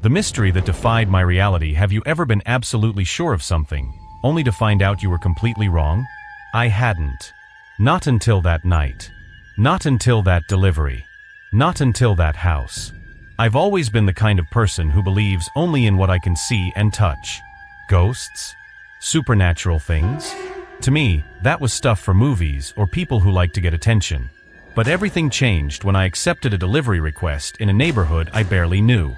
The mystery that defied my reality. Have you ever been absolutely sure of something, only to find out you were completely wrong? I hadn't. Not until that night. Not until that delivery. Not until that house. I've always been the kind of person who believes only in what I can see and touch. Ghosts? Supernatural things? To me, that was stuff for movies or people who like to get attention. But everything changed when I accepted a delivery request in a neighborhood I barely knew.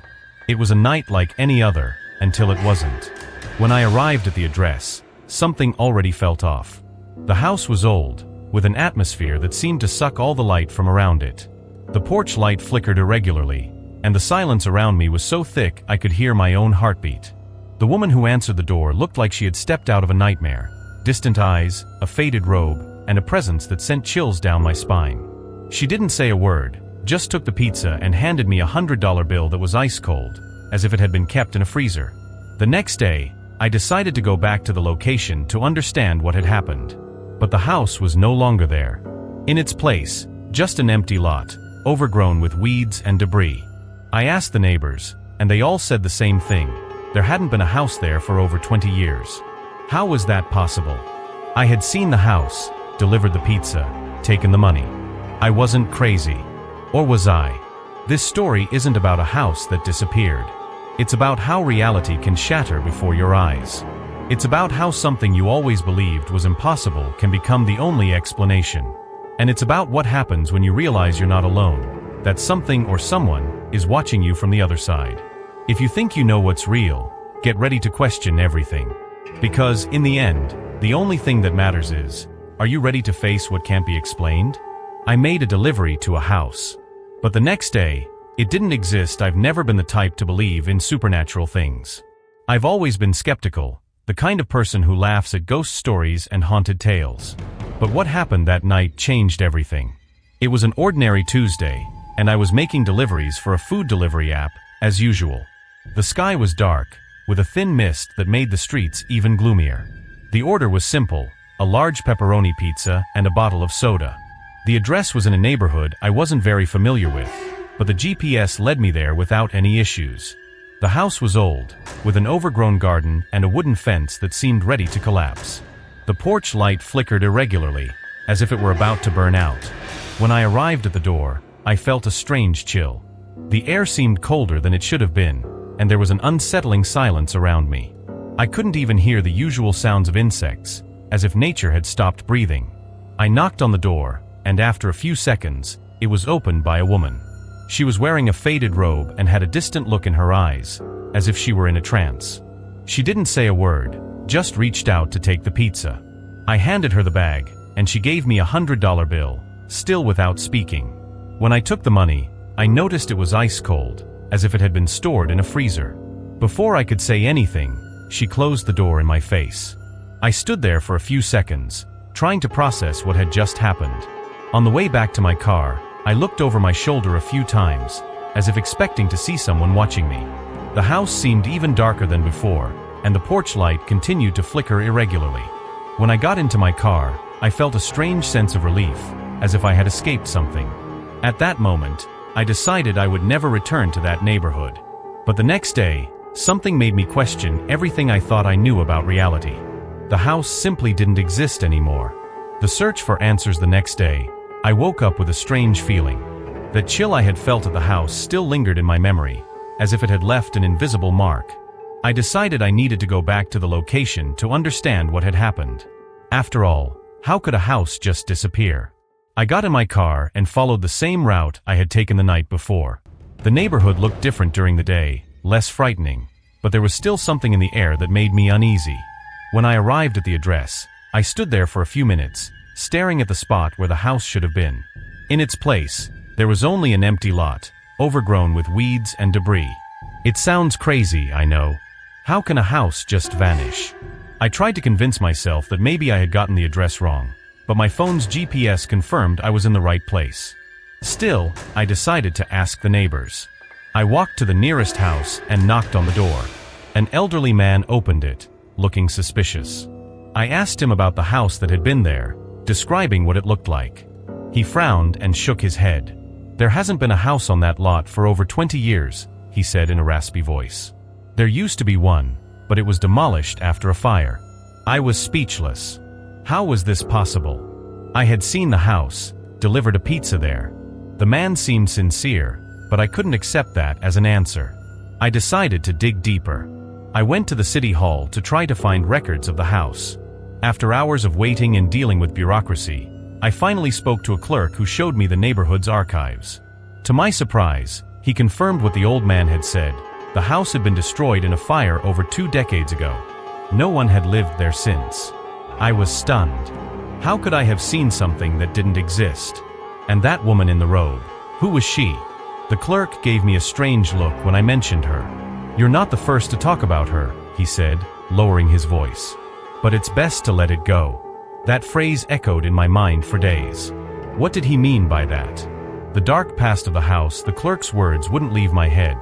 It was a night like any other, until it wasn't. When I arrived at the address, something already felt off. The house was old, with an atmosphere that seemed to suck all the light from around it. The porch light flickered irregularly, and the silence around me was so thick I could hear my own heartbeat. The woman who answered the door looked like she had stepped out of a nightmare. Distant eyes, a faded robe, and a presence that sent chills down my spine. She didn't say a word, just took the pizza and handed me a $100 bill that was ice cold, as if it had been kept in a freezer. The next day, I decided to go back to the location to understand what had happened. But the house was no longer there. In its place, just an empty lot, overgrown with weeds and debris. I asked the neighbors, and they all said the same thing. There hadn't been a house there for over 20 years. How was that possible? I had seen the house, delivered the pizza, taken the money. I wasn't crazy. Or was I? This story isn't about a house that disappeared. It's about how reality can shatter before your eyes. It's about how something you always believed was impossible can become the only explanation. And it's about what happens when you realize you're not alone, that something or someone is watching you from the other side. If you think you know what's real, get ready to question everything. Because, in the end, the only thing that matters is, are you ready to face what can't be explained? I made a delivery to a house. But the next day, it didn't exist. I've never been the type to believe in supernatural things. I've always been skeptical, the kind of person who laughs at ghost stories and haunted tales. But what happened that night changed everything. It was an ordinary Tuesday, and I was making deliveries for a food delivery app, as usual. The sky was dark, with a thin mist that made the streets even gloomier. The order was simple, a large pepperoni pizza and a bottle of soda. The address was in a neighborhood I wasn't very familiar with, but the GPS led me there without any issues. The house was old, with an overgrown garden and a wooden fence that seemed ready to collapse. The porch light flickered irregularly, as if it were about to burn out. When I arrived at the door, I felt a strange chill. The air seemed colder than it should have been, and there was an unsettling silence around me. I couldn't even hear the usual sounds of insects, as if nature had stopped breathing. I knocked on the door, and after a few seconds, it was opened by a woman. She was wearing a faded robe and had a distant look in her eyes, as if she were in a trance. She didn't say a word, just reached out to take the pizza. I handed her the bag, and she gave me a $100 bill, still without speaking. When I took the money, I noticed it was ice cold, as if it had been stored in a freezer. Before I could say anything, she closed the door in my face. I stood there for a few seconds, trying to process what had just happened. On the way back to my car, I looked over my shoulder a few times, as if expecting to see someone watching me. The house seemed even darker than before, and the porch light continued to flicker irregularly. When I got into my car, I felt a strange sense of relief, as if I had escaped something. At that moment, I decided I would never return to that neighborhood. But the next day, something made me question everything I thought I knew about reality. The house simply didn't exist anymore. The search for answers the next day, I woke up with a strange feeling. That chill I had felt at the house still lingered in my memory, as if it had left an invisible mark. I decided I needed to go back to the location to understand what had happened. After all, how could a house just disappear? I got in my car and followed the same route I had taken the night before. The neighborhood looked different during the day, less frightening, but there was still something in the air that made me uneasy. When I arrived at the address, I stood there for a few minutes, staring at the spot where the house should have been. In its place, there was only an empty lot, overgrown with weeds and debris. It sounds crazy, I know. How can a house just vanish? I tried to convince myself that maybe I had gotten the address wrong, but my phone's GPS confirmed I was in the right place. Still, I decided to ask the neighbors. I walked to the nearest house and knocked on the door. An elderly man opened it, looking suspicious. I asked him about the house that had been there, describing what it looked like. He frowned and shook his head. There hasn't been a house on that lot for over 20 years, he said in a raspy voice. There used to be one, but it was demolished after a fire. I was speechless. How was this possible? I had seen the house, delivered a pizza there. The man seemed sincere, but I couldn't accept that as an answer. I decided to dig deeper. I went to the city hall to try to find records of the house. After hours of waiting and dealing with bureaucracy, I finally spoke to a clerk who showed me the neighborhood's archives. To my surprise, he confirmed what the old man had said. The house had been destroyed in a fire over 2 decades ago. No one had lived there since. I was stunned. How could I have seen something that didn't exist? And that woman in the robe, who was she? The clerk gave me a strange look when I mentioned her. You're not the first to talk about her, he said, lowering his voice. But it's best to let it go. That phrase echoed in my mind for days. What did he mean by that? The dark past of the house, the clerk's words wouldn't leave my head.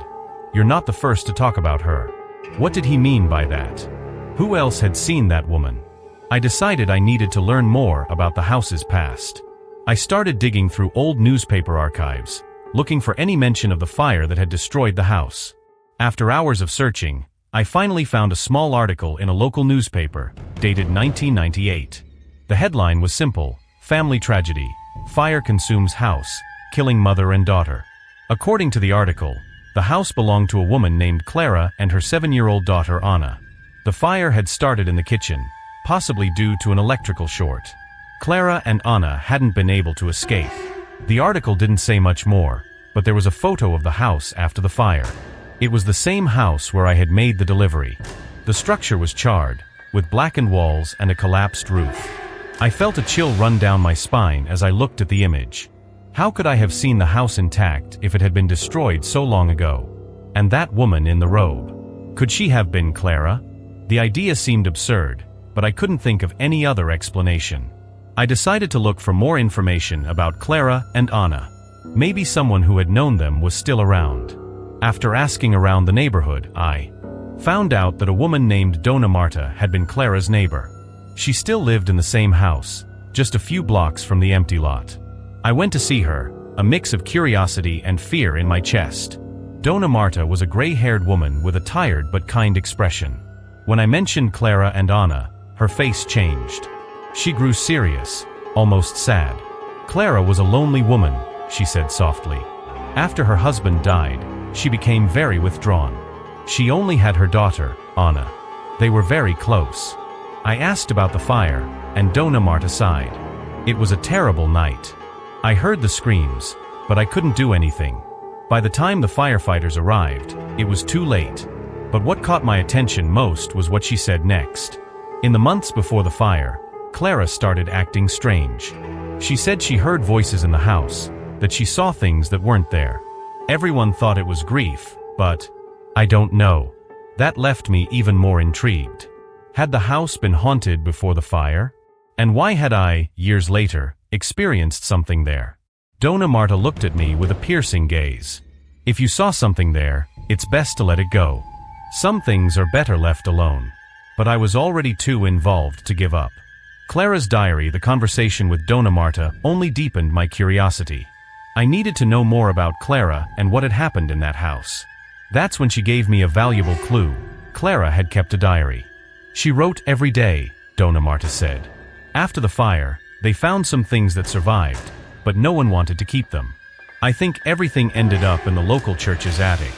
You're not the first to talk about her. What did he mean by that? Who else had seen that woman? I decided I needed to learn more about the house's past. I started digging through old newspaper archives, looking for any mention of the fire that had destroyed the house. After hours of searching, I finally found a small article in a local newspaper, dated 1998. The headline was simple: Family Tragedy. Fire consumes house, killing mother and daughter. According to the article, the house belonged to a woman named Clara and her 7-year-old daughter Anna. The fire had started in the kitchen, possibly due to an electrical short. Clara and Anna hadn't been able to escape. The article didn't say much more, but there was a photo of the house after the fire. It was the same house where I had made the delivery. The structure was charred, with blackened walls and a collapsed roof. I felt a chill run down my spine as I looked at the image. How could I have seen the house intact if it had been destroyed so long ago? And that woman in the robe. Could she have been Clara? The idea seemed absurd, but I couldn't think of any other explanation. I decided to look for more information about Clara and Anna. Maybe someone who had known them was still around. After asking around the neighborhood, I found out that a woman named Donna Marta had been Clara's neighbor. She still lived in the same house, just a few blocks from the empty lot. I went to see her, a mix of curiosity and fear in my chest. Donna Marta was a gray-haired woman with a tired but kind expression. When I mentioned Clara and Anna, her face changed. She grew serious, almost sad. Clara was a lonely woman, she said softly. After her husband died, she became very withdrawn. She only had her daughter, Anna. They were very close. I asked about the fire, and Donna Marta sighed. It was a terrible night. I heard the screams, but I couldn't do anything. By the time the firefighters arrived, it was too late. But what caught my attention most was what she said next. In the months before the fire, Clara started acting strange. She said she heard voices in the house, that she saw things that weren't there. Everyone thought it was grief, but I don't know. That left me even more intrigued. Had the house been haunted before the fire? And why had I, years later, experienced something there? Donna Marta looked at me with a piercing gaze. If you saw something there, it's best to let it go. Some things are better left alone. But I was already too involved to give up. Clara's diary, the conversation with Donna Marta, only deepened my curiosity. I needed to know more about Clara and what had happened in that house. That's when she gave me a valuable clue. Clara had kept a diary. She wrote every day, Donna Marta said. After the fire, they found some things that survived, but no one wanted to keep them. I think everything ended up in the local church's attic.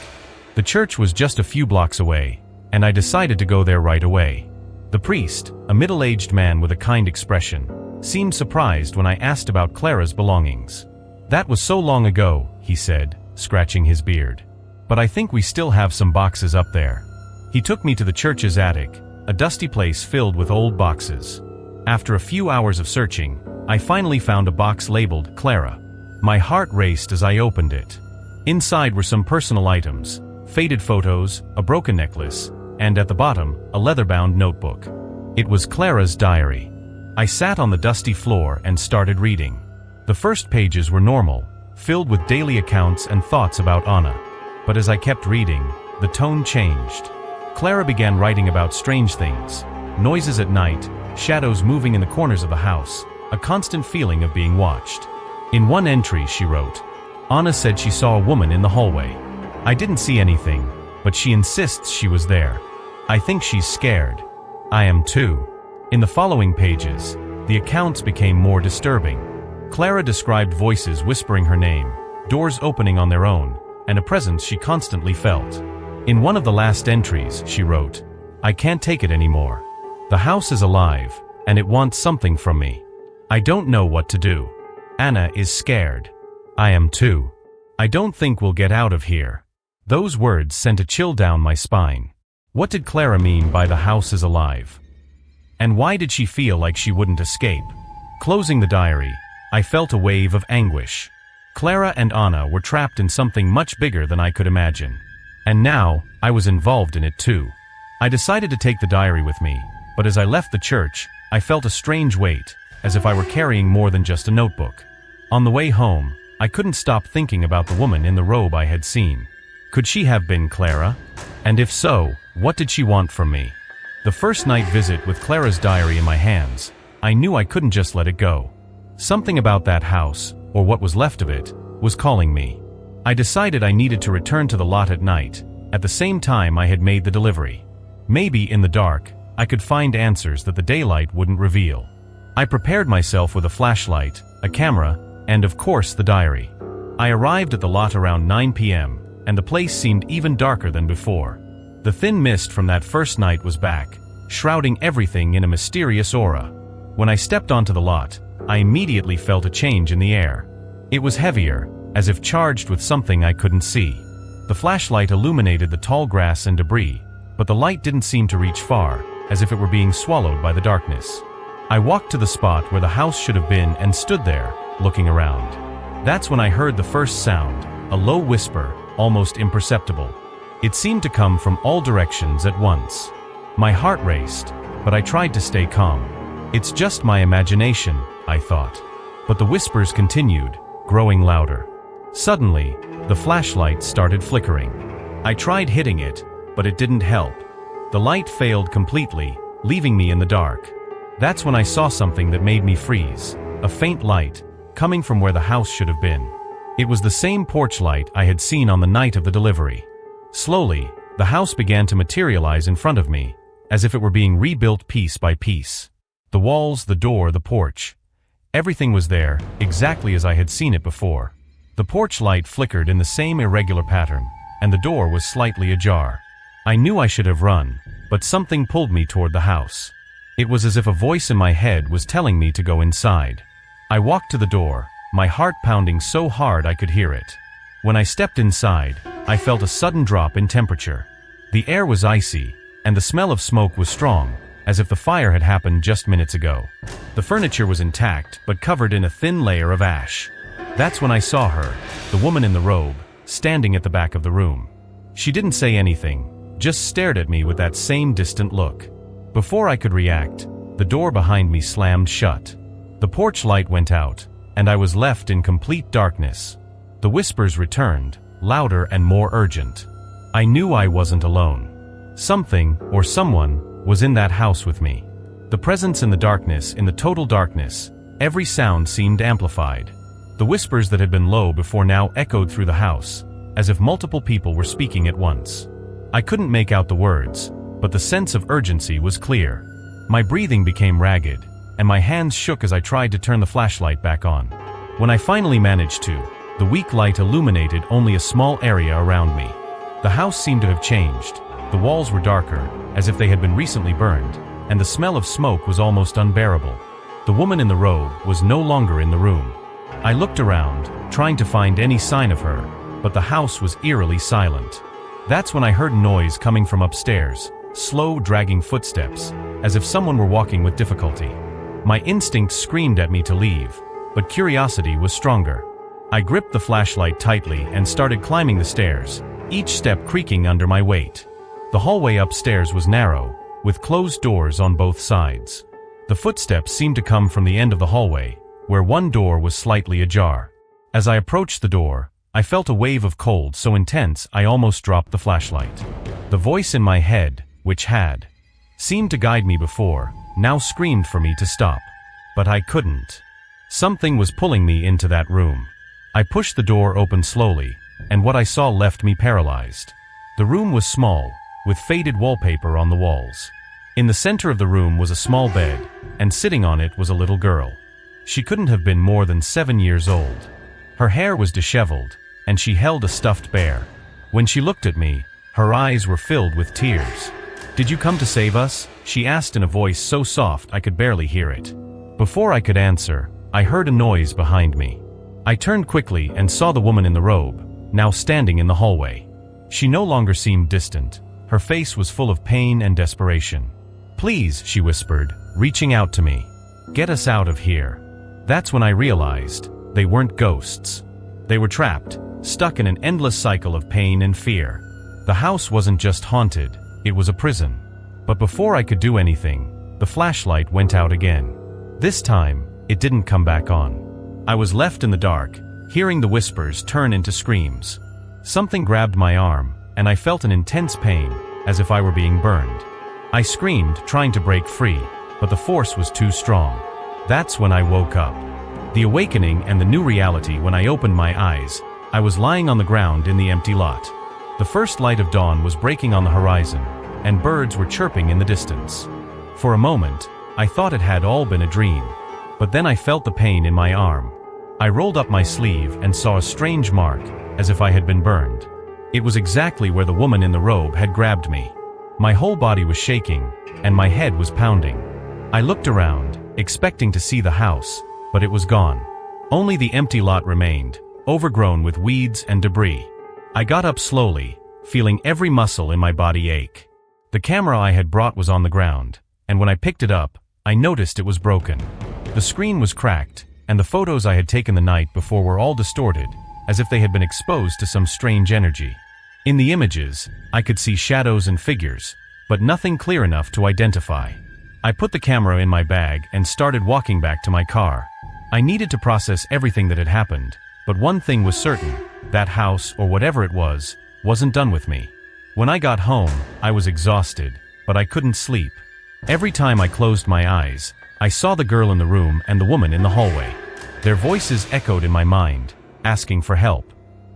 The church was just a few blocks away, and I decided to go there right away. The priest, a middle-aged man with a kind expression, seemed surprised when I asked about Clara's belongings. That was so long ago, he said, scratching his beard. But I think we still have some boxes up there. He took me to the church's attic, a dusty place filled with old boxes. After a few hours of searching, I finally found a box labeled Clara. My heart raced as I opened it. Inside were some personal items, faded photos, a broken necklace, and at the bottom, a leather-bound notebook. It was Clara's diary. I sat on the dusty floor and started reading. The first pages were normal, filled with daily accounts and thoughts about Anna. But as I kept reading, the tone changed. Clara began writing about strange things, noises at night, shadows moving in the corners of the house, a constant feeling of being watched. In one entry she wrote, Anna said she saw a woman in the hallway. I didn't see anything, but she insists she was there. I think she's scared. I am too. In the following pages, the accounts became more disturbing. Clara described voices whispering her name, doors opening on their own, and a presence she constantly felt. In one of the last entries, she wrote, "I can't take it anymore. The house is alive, and it wants something from me. I don't know what to do. Anna is scared. I am too. I don't think we'll get out of here." Those words sent a chill down my spine. What did Clara mean by the house is alive? And why did she feel like she wouldn't escape? Closing the diary, I felt a wave of anguish. Clara and Anna were trapped in something much bigger than I could imagine. And now, I was involved in it too. I decided to take the diary with me, but as I left the church, I felt a strange weight, as if I were carrying more than just a notebook. On the way home, I couldn't stop thinking about the woman in the robe I had seen. Could she have been Clara? And if so, what did she want from me? The first night visit with Clara's diary in my hands, I knew I couldn't just let it go. Something about that house, or what was left of it, was calling me. I decided I needed to return to the lot at night, at the same time I had made the delivery. Maybe in the dark, I could find answers that the daylight wouldn't reveal. I prepared myself with a flashlight, a camera, and of course the diary. I arrived at the lot around 9 p.m., and the place seemed even darker than before. The thin mist from that first night was back, shrouding everything in a mysterious aura. When I stepped onto the lot, I immediately felt a change in the air. It was heavier, as if charged with something I couldn't see. The flashlight illuminated the tall grass and debris, but the light didn't seem to reach far, as if it were being swallowed by the darkness. I walked to the spot where the house should have been and stood there, looking around. That's when I heard the first sound, a low whisper, almost imperceptible. It seemed to come from all directions at once. My heart raced, but I tried to stay calm. It's just my imagination, I thought. But the whispers continued, growing louder. Suddenly, the flashlight started flickering. I tried hitting it, but it didn't help. The light failed completely, leaving me in the dark. That's when I saw something that made me freeze, a faint light, coming from where the house should have been. It was the same porch light I had seen on the night of the delivery. Slowly, the house began to materialize in front of me, as if it were being rebuilt piece by piece. The walls, the door, the porch. Everything was there, exactly as I had seen it before. The porch light flickered in the same irregular pattern, and the door was slightly ajar. I knew I should have run, but something pulled me toward the house. It was as if a voice in my head was telling me to go inside. I walked to the door, my heart pounding so hard I could hear it. When I stepped inside, I felt a sudden drop in temperature. The air was icy, and the smell of smoke was strong, as if the fire had happened just minutes ago. The furniture was intact, but covered in a thin layer of ash. That's when I saw her, the woman in the robe, standing at the back of the room. She didn't say anything, just stared at me with that same distant look. Before I could react, the door behind me slammed shut. The porch light went out, and I was left in complete darkness. The whispers returned, louder and more urgent. I knew I wasn't alone. Something, or someone, was in that house with me. The presence in the darkness, in the total darkness, every sound seemed amplified. The whispers that had been low before now echoed through the house, as if multiple people were speaking at once. I couldn't make out the words, but the sense of urgency was clear. My breathing became ragged, and my hands shook as I tried to turn the flashlight back on. When I finally managed to, the weak light illuminated only a small area around me. The house seemed to have changed. The walls were darker, as if they had been recently burned, and the smell of smoke was almost unbearable. The woman in the robe was no longer in the room. I looked around, trying to find any sign of her, but the house was eerily silent. That's when I heard noise coming from upstairs, slow, dragging footsteps, as if someone were walking with difficulty. My instinct screamed at me to leave, but curiosity was stronger. I gripped the flashlight tightly and started climbing the stairs, each step creaking under my weight. The hallway upstairs was narrow, with closed doors on both sides. The footsteps seemed to come from the end of the hallway, where one door was slightly ajar. As I approached the door, I felt a wave of cold so intense I almost dropped the flashlight. The voice in my head, which had seemed to guide me before, now screamed for me to stop. But I couldn't. Something was pulling me into that room. I pushed the door open slowly, and what I saw left me paralyzed. The room was small, with faded wallpaper on the walls. In the center of the room was a small bed, and sitting on it was a little girl. She couldn't have been more than 7 years old. Her hair was disheveled, and she held a stuffed bear. When she looked at me, her eyes were filled with tears. "Did you come to save us?" she asked in a voice so soft I could barely hear it. Before I could answer, I heard a noise behind me. I turned quickly and saw the woman in the robe, now standing in the hallway. She no longer seemed distant. Her face was full of pain and desperation. "Please," she whispered, reaching out to me. "Get us out of here." That's when I realized they weren't ghosts. They were trapped, stuck in an endless cycle of pain and fear. The house wasn't just haunted, it was a prison. But before I could do anything, the flashlight went out again. This time, it didn't come back on. I was left in the dark, hearing the whispers turn into screams. Something grabbed my arm, and I felt an intense pain, as if I were being burned. I screamed, trying to break free, but the force was too strong. That's when I woke up. The awakening and the new reality. When I opened my eyes, I was lying on the ground in the empty lot. The first light of dawn was breaking on the horizon, and birds were chirping in the distance. For a moment, I thought it had all been a dream. But then I felt the pain in my arm. I rolled up my sleeve and saw a strange mark, as if I had been burned. It was exactly where the woman in the robe had grabbed me. My whole body was shaking, and my head was pounding. I looked around, expecting to see the house, but it was gone. Only the empty lot remained, overgrown with weeds and debris. I got up slowly, feeling every muscle in my body ache. The camera I had brought was on the ground, and when I picked it up, I noticed it was broken. The screen was cracked, and the photos I had taken the night before were all distorted, as if they had been exposed to some strange energy. In the images, I could see shadows and figures, but nothing clear enough to identify. I put the camera in my bag and started walking back to my car. I needed to process everything that had happened, but one thing was certain: that house, or whatever it was, wasn't done with me. When I got home, I was exhausted, but I couldn't sleep. Every time I closed my eyes, I saw the girl in the room and the woman in the hallway. Their voices echoed in my mind, asking for help.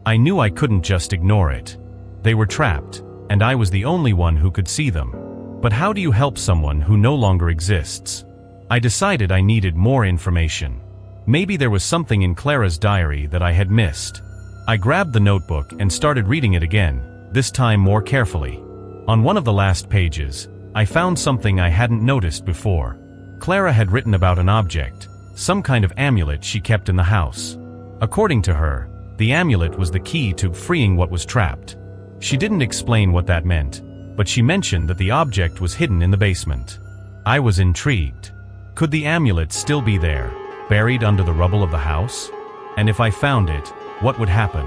I knew I couldn't just ignore it. They were trapped, and I was the only one who could see them. But how do you help someone who no longer exists? I decided I needed more information. Maybe there was something in Clara's diary that I had missed. I grabbed the notebook and started reading it again, this time more carefully. On one of the last pages, I found something I hadn't noticed before. Clara had written about an object, some kind of amulet she kept in the house. According to her, the amulet was the key to freeing what was trapped. She didn't explain what that meant, but she mentioned that the object was hidden in the basement. I was intrigued. Could the amulet still be there, buried under the rubble of the house? And if I found it, what would happen?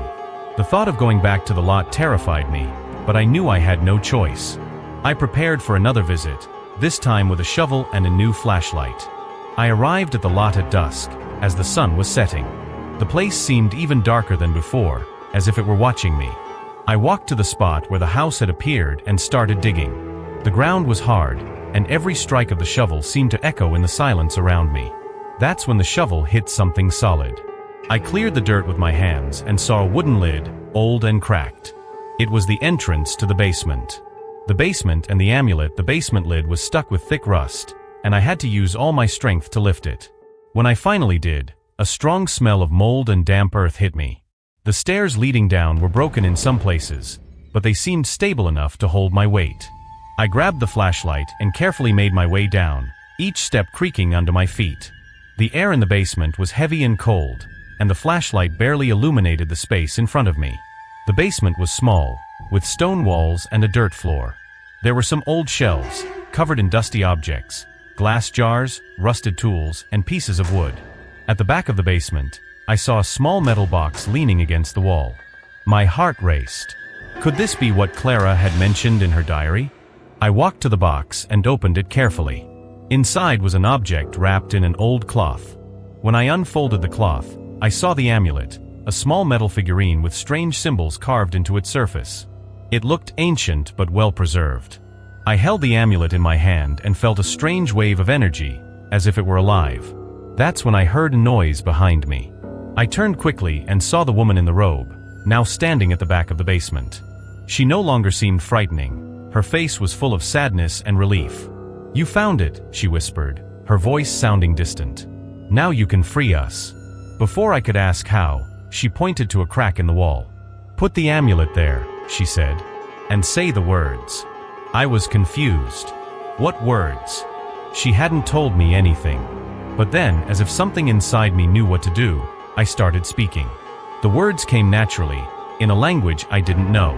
The thought of going back to the lot terrified me, but I knew I had no choice. I prepared for another visit, this time with a shovel and a new flashlight. I arrived at the lot at dusk, as the sun was setting. The place seemed even darker than before, as if it were watching me. I walked to the spot where the house had appeared and started digging. The ground was hard, and every strike of the shovel seemed to echo in the silence around me. That's when the shovel hit something solid. I cleared the dirt with my hands and saw a wooden lid, old and cracked. It was the entrance to the basement. The basement and the amulet. The basement lid was stuck with thick rust, and I had to use all my strength to lift it. When I finally did, a strong smell of mold and damp earth hit me. The stairs leading down were broken in some places, but they seemed stable enough to hold my weight. I grabbed the flashlight and carefully made my way down, each step creaking under my feet. The air in the basement was heavy and cold, and the flashlight barely illuminated the space in front of me. The basement was small, with stone walls and a dirt floor. There were some old shelves, covered in dusty objects, glass jars, rusted tools, and pieces of wood. At the back of the basement, I saw a small metal box leaning against the wall. My heart raced. Could this be what Clara had mentioned in her diary? I walked to the box and opened it carefully. Inside was an object wrapped in an old cloth. When I unfolded the cloth, I saw the amulet, a small metal figurine with strange symbols carved into its surface. It looked ancient but well preserved. I held the amulet in my hand and felt a strange wave of energy, as if it were alive. That's when I heard a noise behind me. I turned quickly and saw the woman in the robe, now standing at the back of the basement. She no longer seemed frightening. Her face was full of sadness and relief. "You found it," she whispered, her voice sounding distant. "Now you can free us." Before I could ask how, she pointed to a crack in the wall. "Put the amulet there," she said, "and say the words." I was confused. What words? She hadn't told me anything. But then, as if something inside me knew what to do, I started speaking. The words came naturally, in a language I didn't know.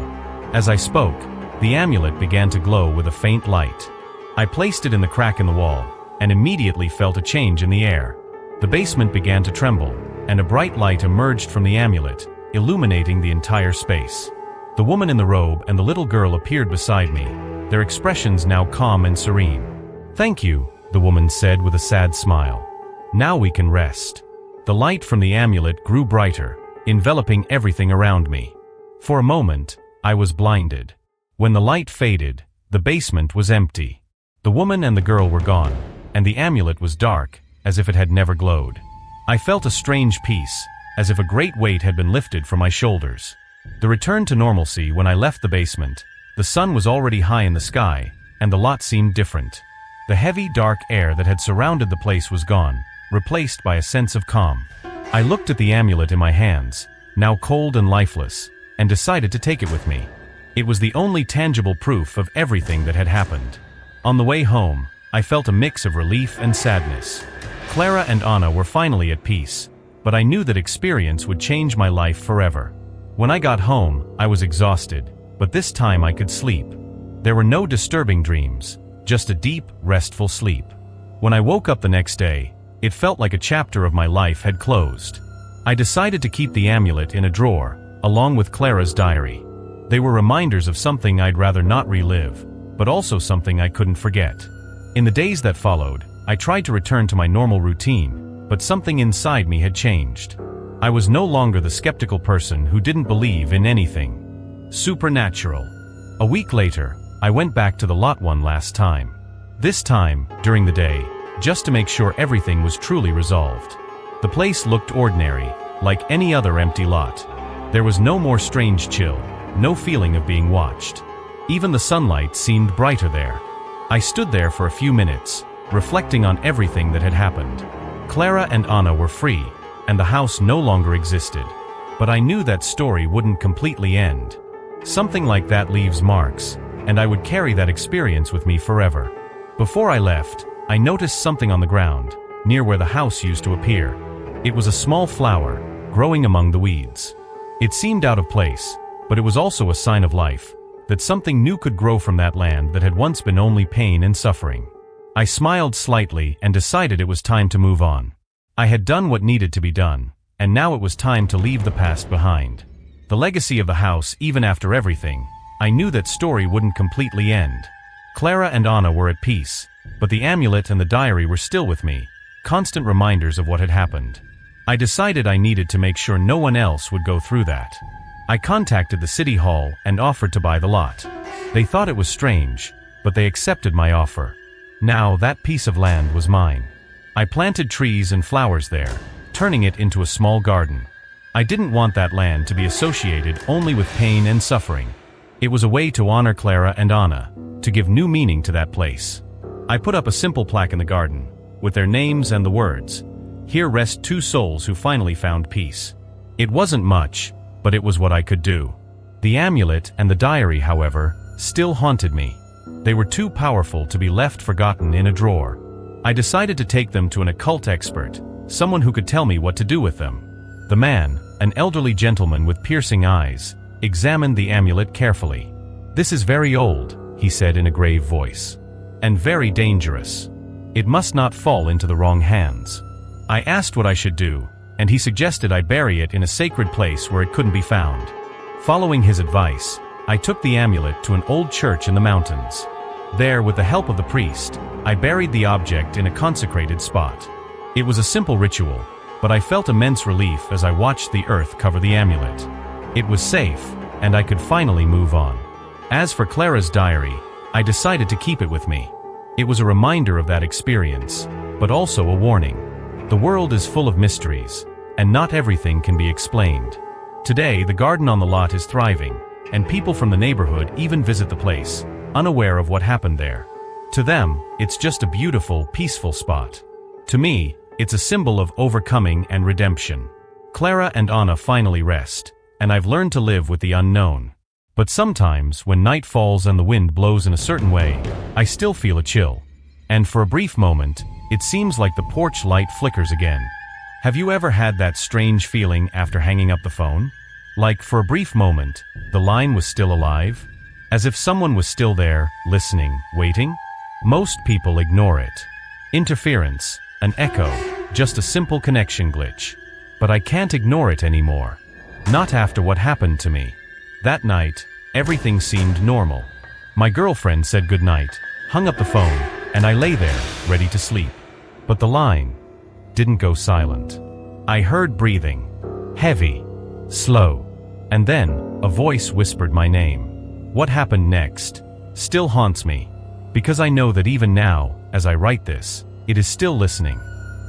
As I spoke, the amulet began to glow with a faint light. I placed it in the crack in the wall, and immediately felt a change in the air. The basement began to tremble, and a bright light emerged from the amulet, illuminating the entire space. The woman in the robe and the little girl appeared beside me, their expressions now calm and serene. "Thank you," the woman said with a sad smile. "Now we can rest." The light from the amulet grew brighter, enveloping everything around me. For a moment, I was blinded. When the light faded, the basement was empty. The woman and the girl were gone, and the amulet was dark, as if it had never glowed. I felt a strange peace, as if a great weight had been lifted from my shoulders. The return to normalcy when I left the basement. The sun was already high in the sky, and the lot seemed different. The heavy, dark air that had surrounded the place was gone, replaced by a sense of calm. I looked at the amulet in my hands, now cold and lifeless, and decided to take it with me. It was the only tangible proof of everything that had happened. On the way home, I felt a mix of relief and sadness. Clara and Anna were finally at peace, but I knew that experience would change my life forever. When I got home, I was exhausted, but this time I could sleep. There were no disturbing dreams, just a deep, restful sleep. When I woke up the next day, it felt like a chapter of my life had closed. I decided to keep the amulet in a drawer, along with Clara's diary. They were reminders of something I'd rather not relive, but also something I couldn't forget. In the days that followed, I tried to return to my normal routine, but something inside me had changed. I was no longer the skeptical person who didn't believe in anything supernatural. A week later, I went back to the lot one last time. This time, during the day, just to make sure everything was truly resolved. The place looked ordinary, like any other empty lot. There was no more strange chill, no feeling of being watched. Even the sunlight seemed brighter there. I stood there for a few minutes, reflecting on everything that had happened. Clara and Anna were free, and the house no longer existed. But I knew that story wouldn't completely end. Something like that leaves marks, and I would carry that experience with me forever. Before I left, I noticed something on the ground, near where the house used to appear. It was a small flower, growing among the weeds. It seemed out of place, but it was also a sign of life, that something new could grow from that land that had once been only pain and suffering. I smiled slightly and decided it was time to move on. I had done what needed to be done, and now it was time to leave the past behind. The legacy of the house, even after everything, I knew that story wouldn't completely end. Clara and Anna were at peace, but the amulet and the diary were still with me, constant reminders of what had happened. I decided I needed to make sure no one else would go through that. I contacted the city hall and offered to buy the lot. They thought it was strange, but they accepted my offer. Now that piece of land was mine. I planted trees and flowers there, turning it into a small garden. I didn't want that land to be associated only with pain and suffering. It was a way to honor Clara and Anna, to give new meaning to that place. I put up a simple plaque in the garden, with their names and the words, "Here rest two souls who finally found peace." It wasn't much, but it was what I could do. The amulet and the diary, however, still haunted me. They were too powerful to be left forgotten in a drawer. I decided to take them to an occult expert, someone who could tell me what to do with them. The man, an elderly gentleman with piercing eyes, examined the amulet carefully. "This is very old," he said in a grave voice, "and very dangerous. It must not fall into the wrong hands." I asked what I should do, and he suggested I bury it in a sacred place where it couldn't be found. Following his advice, I took the amulet to an old church in the mountains. There, with the help of the priest, I buried the object in a consecrated spot. It was a simple ritual, but I felt immense relief as I watched the earth cover the amulet. It was safe, and I could finally move on. As for Clara's diary, I decided to keep it with me. It was a reminder of that experience, but also a warning. The world is full of mysteries, and not everything can be explained. Today, the garden on the lot is thriving, and people from the neighborhood even visit the place, unaware of what happened there. To them, it's just a beautiful, peaceful spot. To me, it's a symbol of overcoming and redemption. Clara and Anna finally rest, and I've learned to live with the unknown. But sometimes, when night falls and the wind blows in a certain way, I still feel a chill. And for a brief moment, it seems like the porch light flickers again. Have you ever had that strange feeling after hanging up the phone? Like, for a brief moment, the line was still alive? As if someone was still there, listening, waiting? Most people ignore it. Interference, an echo, just a simple connection glitch. But I can't ignore it anymore. Not after what happened to me. That night, everything seemed normal. My girlfriend said goodnight, hung up the phone, and I lay there, ready to sleep. But the line didn't go silent. I heard breathing. Heavy. Slow. And then, a voice whispered my name. What happened next still haunts me. Because I know that even now, as I write this, it is still listening.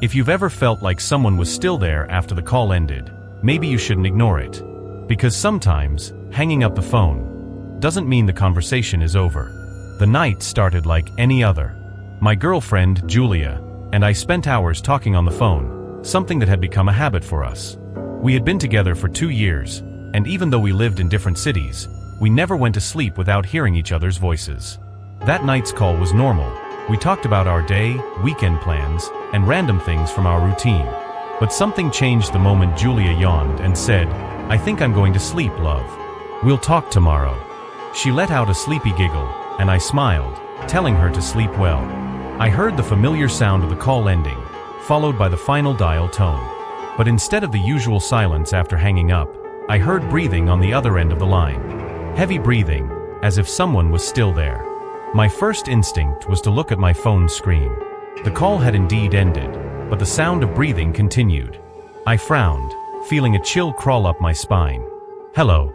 If you've ever felt like someone was still there after the call ended, maybe you shouldn't ignore it. Because sometimes, hanging up the phone doesn't mean the conversation is over. The night started like any other. My girlfriend, Julia, and I spent hours talking on the phone, something that had become a habit for us. We had been together for 2 years, and even though we lived in different cities, we never went to sleep without hearing each other's voices. That night's call was normal. We talked about our day, weekend plans, and random things from our routine. But something changed the moment Julia yawned and said, "I think I'm going to sleep, love. We'll talk tomorrow." She let out a sleepy giggle, and I smiled, telling her to sleep well. I heard the familiar sound of the call ending, followed by the final dial tone. But instead of the usual silence after hanging up, I heard breathing on the other end of the line. Heavy breathing, as if someone was still there. My first instinct was to look at my phone's screen. The call had indeed ended, but the sound of breathing continued. I frowned, feeling a chill crawl up my spine. "Hello,"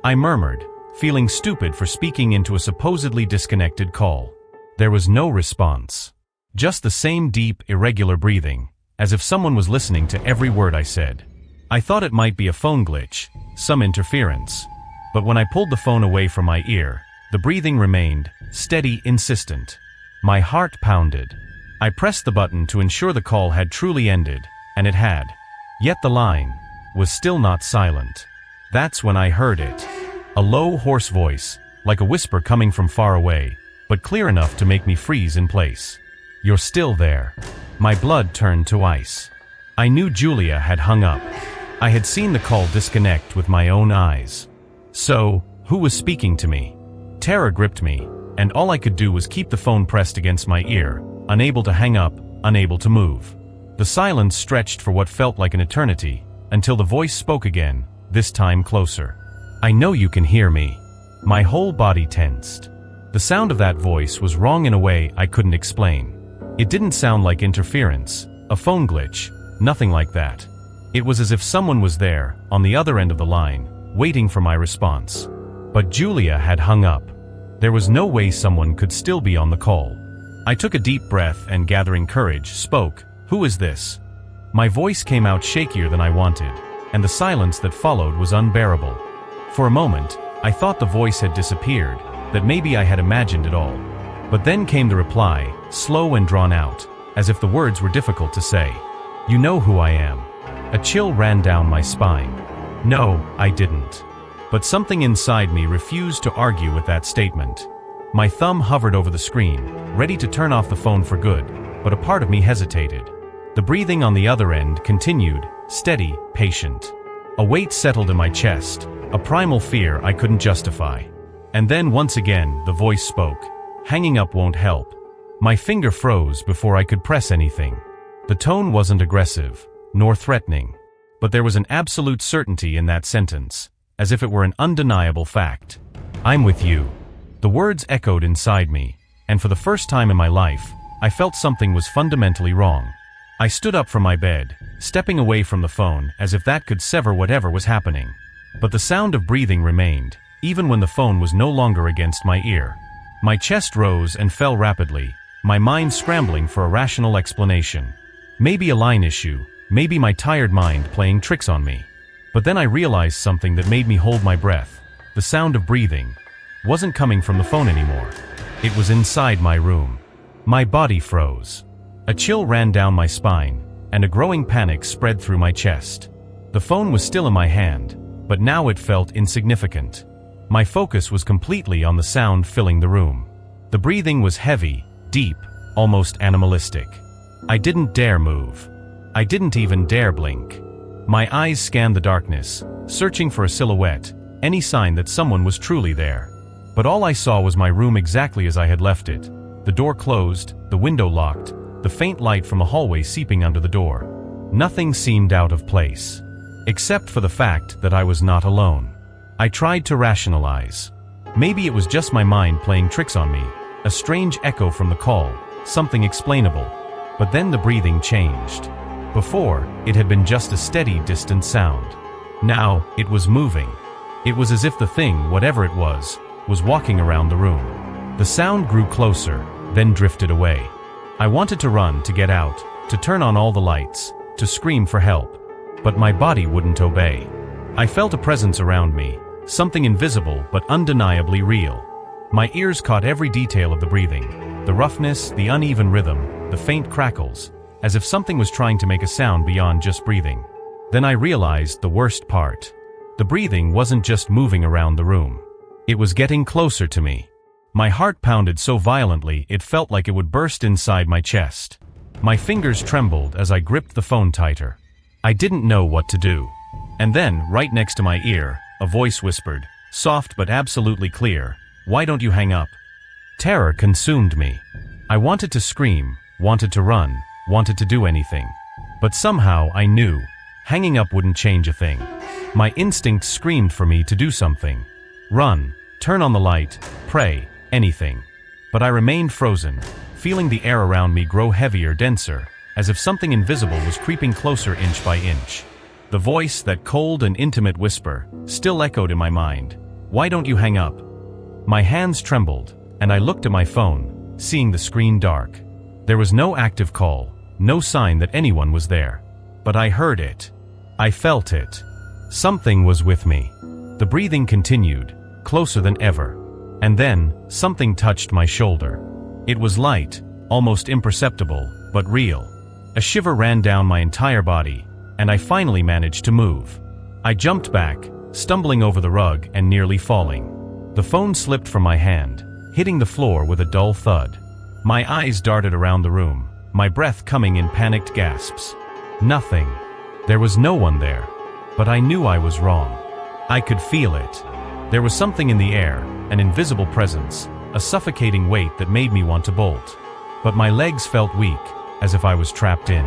I murmured, feeling stupid for speaking into a supposedly disconnected call. There was no response. Just the same deep, irregular breathing, as if someone was listening to every word I said. I thought it might be a phone glitch, some interference. But when I pulled the phone away from my ear, the breathing remained, steady, insistent. My heart pounded. I pressed the button to ensure the call had truly ended, and it had. Yet the line was still not silent. That's when I heard it. A low, hoarse voice, like a whisper coming from far away, but clear enough to make me freeze in place. "You're still there." My blood turned to ice. I knew Julia had hung up. I had seen the call disconnect with my own eyes. So, who was speaking to me? Terror gripped me, and all I could do was keep the phone pressed against my ear, unable to hang up, unable to move. The silence stretched for what felt like an eternity, until the voice spoke again, this time closer. "I know you can hear me." My whole body tensed. The sound of that voice was wrong in a way I couldn't explain. It didn't sound like interference, a phone glitch, nothing like that. It was as if someone was there, on the other end of the line, waiting for my response. But Julia had hung up. There was no way someone could still be on the call. I took a deep breath and, gathering courage, spoke. "Who is this?" My voice came out shakier than I wanted, and the silence that followed was unbearable. For a moment, I thought the voice had disappeared, that maybe I had imagined it all. But then came the reply, slow and drawn out, as if the words were difficult to say. "You know who I am." A chill ran down my spine. No, I didn't. But something inside me refused to argue with that statement. My thumb hovered over the screen, ready to turn off the phone for good, but a part of me hesitated. The breathing on the other end continued, steady, patient. A weight settled in my chest, a primal fear I couldn't justify. And then once again, the voice spoke. "Hanging up won't help." My finger froze before I could press anything. The tone wasn't aggressive, nor threatening. But there was an absolute certainty in that sentence, as if it were an undeniable fact. "I'm with you." The words echoed inside me, and for the first time in my life, I felt something was fundamentally wrong. I stood up from my bed, stepping away from the phone as if that could sever whatever was happening. But the sound of breathing remained, even when the phone was no longer against my ear. My chest rose and fell rapidly, my mind scrambling for a rational explanation. Maybe a line issue, maybe my tired mind playing tricks on me. But then I realized something that made me hold my breath. The sound of breathing wasn't coming from the phone anymore. It was inside my room. My body froze. A chill ran down my spine, and a growing panic spread through my chest. The phone was still in my hand, but now it felt insignificant. My focus was completely on the sound filling the room. The breathing was heavy, deep, almost animalistic. I didn't dare move. I didn't even dare blink. My eyes scanned the darkness, searching for a silhouette, any sign that someone was truly there. But all I saw was my room exactly as I had left it. The door closed, the window locked, the faint light from a hallway seeping under the door. Nothing seemed out of place, except for the fact that I was not alone. I tried to rationalize. Maybe it was just my mind playing tricks on me, a strange echo from the call, something explainable. But then the breathing changed. Before, it had been just a steady, distant sound. Now, it was moving. It was as if the thing, whatever it was walking around the room. The sound grew closer, then drifted away. I wanted to run, to get out, to turn on all the lights, to scream for help. But my body wouldn't obey. I felt a presence around me, something invisible but undeniably real. My ears caught every detail of the breathing, the roughness, the uneven rhythm, the faint crackles, as if something was trying to make a sound beyond just breathing. Then I realized the worst part. The breathing wasn't just moving around the room. It was getting closer to me. My heart pounded so violently it felt like it would burst inside my chest. My fingers trembled as I gripped the phone tighter. I didn't know what to do. And then, right next to my ear, a voice whispered, soft but absolutely clear, "Why don't you hang up?" Terror consumed me. I wanted to scream, wanted to run, wanted to do anything. But somehow I knew, hanging up wouldn't change a thing. My instincts screamed for me to do something. Run, turn on the light, pray, anything. But I remained frozen, feeling the air around me grow heavier, denser, as if something invisible was creeping closer inch by inch. The voice, that cold and intimate whisper, still echoed in my mind. "Why don't you hang up?" My hands trembled, and I looked at my phone, seeing the screen dark. There was no active call, no sign that anyone was there. But I heard it. I felt it. Something was with me. The breathing continued, closer than ever. And then, something touched my shoulder. It was light, almost imperceptible, but real. A shiver ran down my entire body, and I finally managed to move. I jumped back, stumbling over the rug and nearly falling. The phone slipped from my hand, hitting the floor with a dull thud. My eyes darted around the room, my breath coming in panicked gasps. Nothing. There was no one there. But I knew I was wrong. I could feel it. There was something in the air, an invisible presence, a suffocating weight that made me want to bolt. But my legs felt weak, as if I was trapped in.